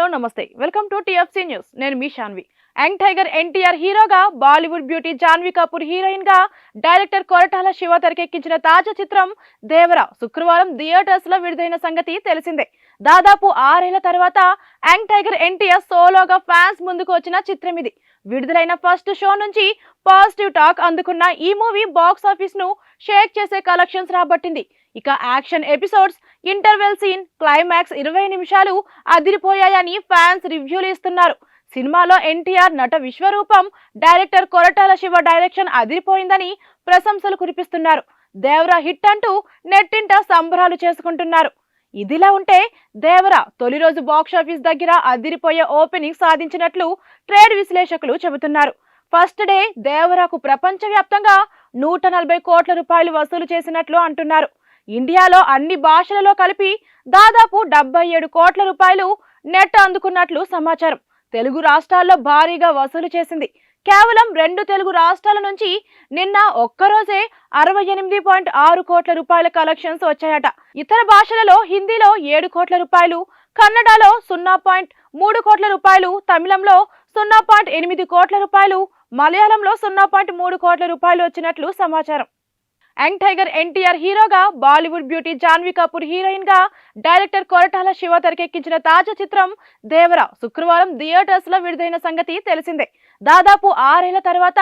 Hello నమస్తే welcome to TFC news నేను మీ Shanvi young tiger NTR హీరోగా బాలీవుడ్ బ్యూటీ జాన్వీ కపూర్ హీరోయిన్ గా డైరెక్టర్ కొరటాల శివ తెరకెక్కించిన తాజా చిత్రం దేవరా శుక్రవారం థియేటర్స్ లో విడుదలైన సంగతి తెలిసిందే. దాదాపు 6 ఏళ్ల తర్వాత యంగ్ టైగర్ ఎన్టీఆర్ సోలోగా ఫ్యాన్స్ ముందుకు వచ్చిన చిత్రం ఇది. విడుదలైన ఫస్ట్ షో నుంచి పాజిటివ్ టాక్ అందుకున్న ఈ మూవీ బాక్స్ ఆఫీస్ ను షేక్ చేసే కలెక్షన్స్ రాబట్టింది. ఇక action episodes, interval scene, climax 20 నిమిషాలు అదిరిపోయాయని ఫ్యాన్స్ రివ్యూలు ఇస్తున్నారు. సినిమాలో ఎన్టీఆర్ నట విశ్వరూపం, డైరెక్టర్ కొరటాల శివ డైరెక్షన్ అదిరిపోయిందని ప్రశంసలు కురిపిస్తున్నారు. దేవరా హిట్ అంటూ నెట్టింట సంబరాలు చేసుకుంటున్నారు. ఇదిలా ఉంటే దేవరా తొలి రోజు బాక్సాఫీస్ దగ్గర అదిరిపోయే ఓపెనింగ్ సాధించినట్లు ట్రేడ్ విశ్లేషకులు చెబుతున్నారు. ఫస్ట్ డే దేవరాకు ప్రపంచవ్యాప్తంగా 140 కోట్ల రూపాయలు వసూలు చేసినట్లు అంటున్నారు. ఇండియాలో అన్ని భాషలలో కలిపి దాదాపు 77 కోట్ల రూపాయలు నెట్ అందుకున్నట్లు సమాచారం. తెలుగు రాష్ట్రాల్లో భారీగా వసూలు చేసింది. కేవలం 2 తెలుగు రాష్ట్రాల నుంచి నిన్న ఒక్కరోజే 68.6 కోట్ల రూపాయల కలెక్షన్స్ వచ్చాయట. ఇతర భాషలలో హిందీలో 7 కోట్ల రూపాయలు, కన్నడలో 0.3 కోట్ల రూపాయలు, తమిళంలో 0.8 కోట్ల రూపాయలు, మలయాళంలో 0.3 కోట్ల రూపాయలు వచ్చినట్లు సమాచారం. యంగ్ టైగర్ ఎన్టీఆర్ హీరోగా బాలీవుడ్ బ్యూటీ జాన్వీ కపూర్ హీరోయిన్ గా డైరెక్టర్ కొరటాల శివ తెరకెక్కించిన తాజా చిత్రం దేవరా శుక్రవారం థియేటర్స్ లో విడుదలైన సంగతి తెలిసిందే. దాదాపు 6 ఏళ్ల తర్వాత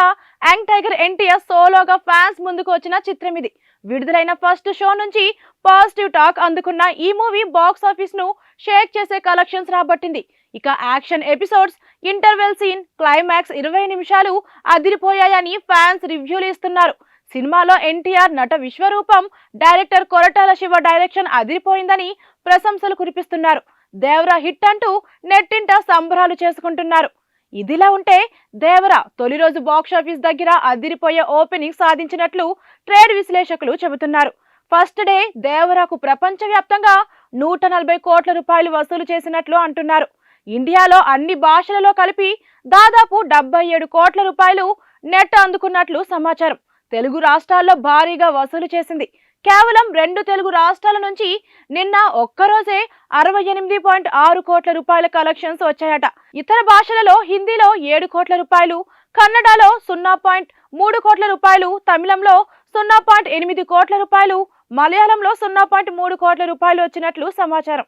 యంగ్ టైగర్ ఎన్టీఆర్ సోలోగా ఫ్యాన్స్ ముందుకు వచ్చిన చిత్రం ఇది. విడుదలైన ఫస్ట్ షో నుంచి పాజిటివ్ టాక్ అందుకున్న ఈ మూవీ బాక్స్ ఆఫీస్ ను షేక్ చేసే కలెక్షన్స్ రాబట్టింది. ఇక action episodes, interval scene, climax 20 నిమిషాలు అదిరిపోయాయని ఫ్యాన్స్ రివ్యూలు ఇస్తున్నారు. సినిమాలో ఎన్టీఆర్ నట విశ్వరూపం, డైరెక్టర్ కొరటాల శివ డైరెక్షన్ అదిరిపోయిందని ప్రశంసలు కురిపిస్తున్నారు. దేవరా హిట్ అంటూ నెట్టింట సంబరాలు చేసుకుంటున్నారు. ఇదిలా ఉంటే దేవరా తొలి రోజు బాక్సాఫీస్ దగ్గర అదిరిపోయే ఓపెనింగ్ సాధించినట్లు ట్రేడ్ విశ్లేషకులు చెబుతున్నారు. ఫస్ట్ డే దేవరాకు ప్రపంచవ్యాప్తంగా 140 కోట్ల రూపాయలు వసూలు చేసినట్లు అంటున్నారు. ఇండియాలో అన్ని భాషలలో కలిపి దాదాపు 77 కోట్ల రూపాయలు నెట్ అందుకున్నట్లు సమాచారం. తెలుగు రాష్ట్రాల్లో భారీగా వసూలు చేసింది. కేవలం 2 తెలుగు రాష్ట్రాల నుంచి నిన్న ఒక్కరోజే 68.6 కోట్ల రూపాయల కలెక్షన్స్ వచ్చాయట. ఇతర భాషలలో హిందీలో 7 కోట్ల రూపాయలు, కన్నడలో 0.3 కోట్ల రూపాయలు, తమిళంలో 0.8 కోట్ల రూపాయలు, మలయాళంలో 0.3 కోట్ల రూపాయలు వచ్చినట్లు సమాచారం.